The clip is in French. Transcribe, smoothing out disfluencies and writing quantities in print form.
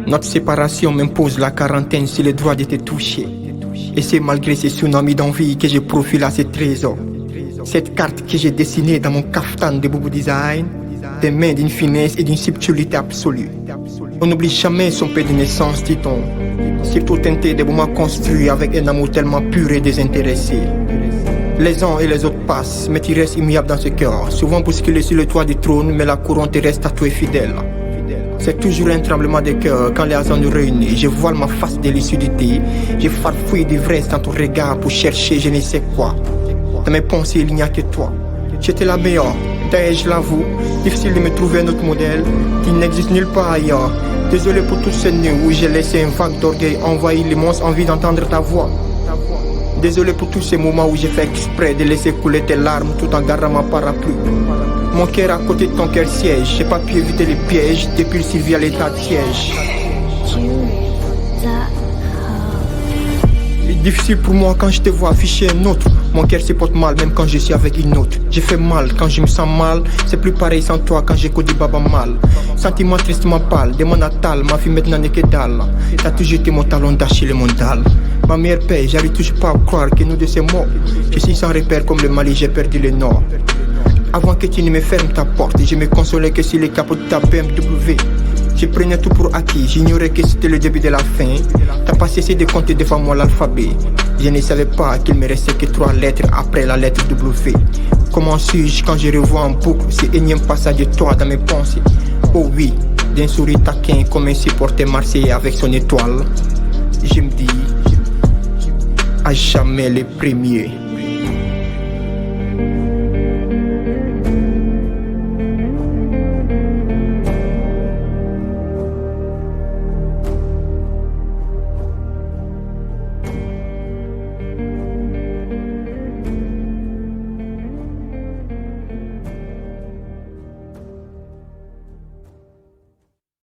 Notre séparation m'impose la quarantaine si le droit d'être touché. Et c'est malgré ces tsunamis d'envie que je profile à ces trésors. Cette carte que j'ai dessinée dans mon kaftan de Boubou Design, des mains d'une finesse et d'une subtilité absolue. On n'oublie jamais son pays de naissance, dit-on. Surtout teinté de moments construits avec un amour tellement pur et désintéressé. Les uns et les autres passent, mais tu restes immuable dans ce cœur. Souvent bousculé sur le toit du trône, mais la couronne te reste tatouée fidèle. C'est toujours un tremblement de cœur quand les hasards nous réunissent. Je voile ma face de lucidité. Je farfouille d'ivresse dans ton regard pour chercher je ne sais quoi. Dans mes pensées, il n'y a que toi. J'étais la meilleure, d'ailleurs je l'avoue. Difficile de me trouver un autre modèle qui n'existe nulle part ailleurs. Désolé pour tous ces nœuds où j'ai laissé un vague d'orgueil envahir les monstres envie d'entendre ta voix. Désolé pour tous ces moments où j'ai fait exprès de laisser couler tes larmes tout en gardant ma parapluie. Mon cœur à côté de ton cœur siège. J'ai pas pu éviter les pièges depuis le Sylvie à l'état de siège. C'est difficile pour moi quand je te vois afficher un autre. Mon cœur se porte mal même quand je suis avec une autre. J'ai fait mal quand je me sens mal. C'est plus pareil sans toi quand j'écoute du baba mal. Sentiment tristement pâle, de mon natal, ma vie maintenant n'est que dalle. T'as toujours été mon talon d'Achille mondial. Ma meilleure paix, j'arrive toujours pas à croire que nous deux c'est mort. Je suis sans repère comme le Mali, j'ai perdu le nord. Avant que tu ne me fermes ta porte, je me consolais que sur les capots de ta BMW. Je prenais tout pour acquis, j'ignorais que c'était le début de la fin. T'as pas cessé de compter devant moi l'alphabet. Je ne savais pas qu'il me restait que 3 lettres après la lettre W. Comment suis-je quand je revois en boucle ce énième passage de toi dans mes pensées? Oh oui, d'un sourire taquin comme un supporter marseillais avec son étoile. Je me dis, à jamais les premiers.